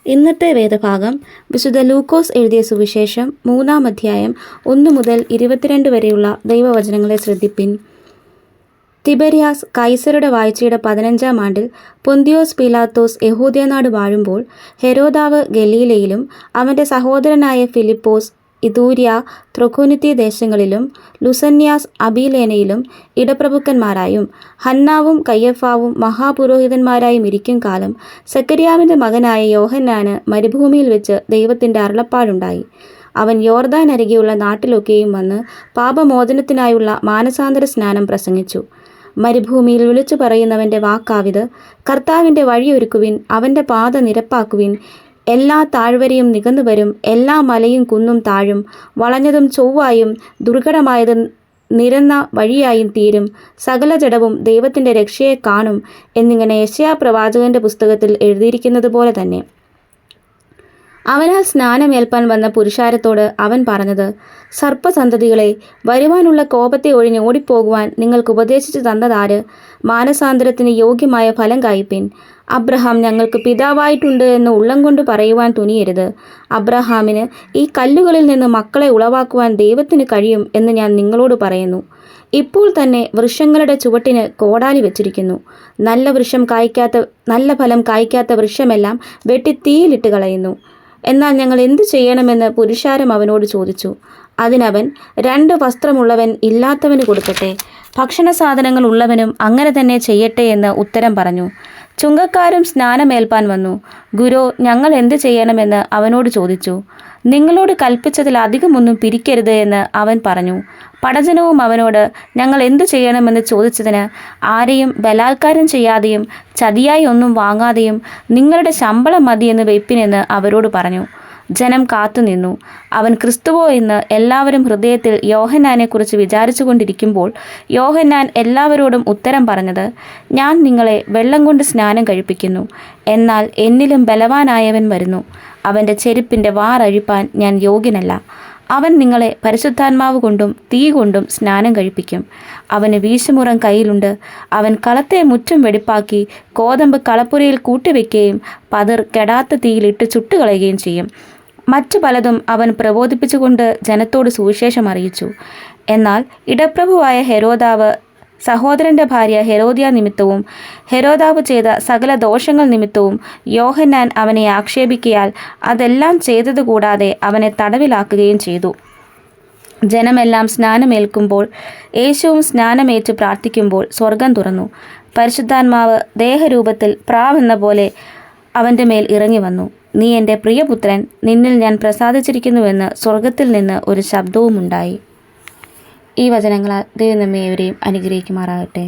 ഇന്നത്തെ വേദഭാഗം വിശുദ്ധ ലൂക്കോസ് എഴുതിയ സുവിശേഷം 3-ാം അധ്യായം 1 മുതൽ 22 വരെയുള്ള ദൈവവചനങ്ങളെ ശ്രദ്ധിപ്പിൻ. തിബര്യാസ് കൈസരുടെ വാഴ്ചയുടെ 15-ാം ആണ്ടിൽ പൊന്തിയോസ് പീലാത്തോസ് യഹൂദ്യനാട് വാഴുമ്പോൾ ഹെരോദാവ് ഗലീലയിലും അവൻ്റെ സഹോദരനായ ഫിലിപ്പോസ് ഇതൂര്യ ത്രഖോനിത്തി ദേശങ്ങളിലും ലുസന്യാസ് അബീലേനയിലും ഇടപ്രഭുക്കന്മാരായും ഹന്നാവും കയ്യഫാവും മഹാപുരോഹിതന്മാരായും ഇരിക്കും കാലം സക്കരിയാവിൻ്റെ മകനായ യോഹന്നാന് മരുഭൂമിയിൽ വെച്ച് ദൈവത്തിൻ്റെ അരുളപ്പാടുണ്ടായി. അവൻ യോർദാൻ അരികെയുള്ള നാട്ടിലൊക്കെയും വന്ന് പാപമോചനത്തിനായുള്ള മാനസാന്തര സ്നാനം പ്രസംഗിച്ചു. മരുഭൂമിയിൽ വിളിച്ചു പറയുന്നവൻ്റെ വാക്കാവിത്: കർത്താവിൻ്റെ വഴിയൊരുക്കുവിൻ, അവൻ്റെ പാത നിരപ്പാക്കുവിൻ. എല്ലാ താഴ്വരയും നികന്നുവരും, എല്ലാ മലയും കുന്നും താഴും, വളഞ്ഞതും ചൊവ്വായും ദുർഘടമായതും നിരന്ന വഴിയായും തീരും, സകല ജഡവും ദൈവത്തിൻ്റെ രക്ഷയെ കാണും എന്നിങ്ങനെ യെശയ്യാ പ്രവാചകന്റെ പുസ്തകത്തിൽ എഴുതിയിരിക്കുന്നത് പോലെ തന്നെ. അവനാൽ സ്നാനമേൽപ്പാൻ വന്ന പുരുഷാരത്തോട് അവൻ പറഞ്ഞത്: സർപ്പസന്തതികളെ, വരുവാനുള്ള കോപത്തെ ഒഴിഞ്ഞ് ഓടിപ്പോകുവാൻ നിങ്ങൾക്ക് ഉപദേശിച്ചു തന്നതാര്? മാനസാന്തരത്തിന് യോഗ്യമായ ഫലം കായ്പിൻ. അബ്രഹാം ഞങ്ങൾക്ക് പിതാവായിട്ടുണ്ട് എന്ന് ഉള്ളം കൊണ്ട് പറയുവാൻ തുനിയരുത്. അബ്രഹാമിന് ഈ കല്ലുകളിൽ നിന്ന് മക്കളെ ഉളവാക്കുവാൻ ദൈവത്തിന് കഴിയും എന്ന് ഞാൻ നിങ്ങളോട് പറയുന്നു. ഇപ്പോൾ തന്നെ വൃക്ഷങ്ങളുടെ ചുവട്ടിന് കോടാലി വെച്ചിരിക്കുന്നു. നല്ല ഫലം കായ്ക്കാത്ത വൃക്ഷമെല്ലാം വെട്ടി തീയിലിട്ട് കളയുന്നു. എന്നാൽ ഞങ്ങൾ എന്തു ചെയ്യണമെന്ന് പുരുഷാരം അവനോട് ചോദിച്ചു. അതിനവൻ: 2 വസ്ത്രമുള്ളവൻ ഇല്ലാത്തവന് കൊടുക്കട്ടെ, ഭക്ഷണ സാധനങ്ങൾ ഉള്ളവനും അങ്ങനെ തന്നെ ചെയ്യട്ടെ എന്ന് ഉത്തരം പറഞ്ഞു. ചുങ്കക്കാരും സ്നാനമേൽപ്പാൻ വന്നു. ഗുരു, ഞങ്ങൾ എന്ത് ചെയ്യണമെന്ന് അവനോട് ചോദിച്ചു. നിങ്ങളോട് കൽപ്പിച്ചതിൽ അധികമൊന്നും പിരിക്കരുത് എന്ന് അവൻ പറഞ്ഞു. പടജനവും അവനോട് ഞങ്ങൾ എന്തു ചെയ്യണമെന്ന് ചോദിച്ചതിന്, ആരെയും ബലാത്കാരം ചെയ്യാതെയും ചതിയായി ഒന്നും വാങ്ങാതെയും നിങ്ങളുടെ ശമ്പളം മതിയെന്ന് വെപ്പിനെന്ന് അവരോട് പറഞ്ഞു. ജനം കാത്തുനിന്നു. അവൻ ക്രിസ്തുവോ എന്ന് എല്ലാവരും ഹൃദയത്തിൽ യോഹന്നാനെക്കുറിച്ച് വിചാരിച്ചു കൊണ്ടിരിക്കുമ്പോൾ യോഹന്നാൻ എല്ലാവരോടും ഉത്തരം പറഞ്ഞത്: ഞാൻ നിങ്ങളെ വെള്ളം കൊണ്ട് സ്നാനം കഴിപ്പിക്കുന്നു. എന്നാൽ എന്നിലും ബലവാനായവൻ വരുന്നു. അവൻ്റെ ചെരുപ്പിൻ്റെ വാറഴിപ്പാൻ ഞാൻ യോഗ്യനല്ല. അവൻ നിങ്ങളെ പരിശുദ്ധാത്മാവ് കൊണ്ടും തീ കൊണ്ടും സ്നാനം കഴിപ്പിക്കും. അവന് വീശുമുറം കയ്യിലുണ്ട്. അവൻ കളത്തെ മുറ്റും വെടിപ്പാക്കി കോതമ്പ് കളപ്പുരയിൽ കൂട്ടിവെക്കുകയും പതിർ കെടാത്ത തീയിലിട്ട് ചുട്ടുകളയുകയും ചെയ്യും. മറ്റു പലതും അവൻ പ്രബോധിപ്പിച്ചുകൊണ്ട് ജനത്തോട് സുവിശേഷം അറിയിച്ചു. എന്നാൽ ഇടപ്രഭുവായ ഹെരോദാവ് സഹോദരൻ്റെ ഭാര്യ ഹെരോദ്യ നിമിത്തവും ഹെരോദാവ് ചെയ്ത സകല ദോഷങ്ങൾ നിമിത്തവും യോഹന്നാൻ അവനെ ആക്ഷേപിക്കയാൽ അതെല്ലാം ചെയ്തതുകൂടാതെ അവനെ തടവിലാക്കുകയും ചെയ്തു. ജനമെല്ലാം സ്നാനമേൽക്കുമ്പോൾ യേശുവും സ്നാനമേറ്റ് പ്രാർത്ഥിക്കുമ്പോൾ സ്വർഗം തുറന്നു. പരിശുദ്ധാത്മാവ് ദേഹരൂപത്തിൽ പ്രാവെന്ന പോലെ അവൻ്റെ മേൽ ഇറങ്ങി വന്നു. നീ എൻ്റെ പ്രിയപുത്രൻ, നിന്നിൽ ഞാൻ പ്രസാദിച്ചിരിക്കുന്നുവെന്ന് സ്വർഗത്തിൽ നിന്ന് ഒരു ശബ്ദവുമുണ്ടായി. ഈ വചനങ്ങളാൽ ദൈവം നമ്മെ ഏവരെയും അനുഗ്രഹിക്കുമാറാകട്ടെ.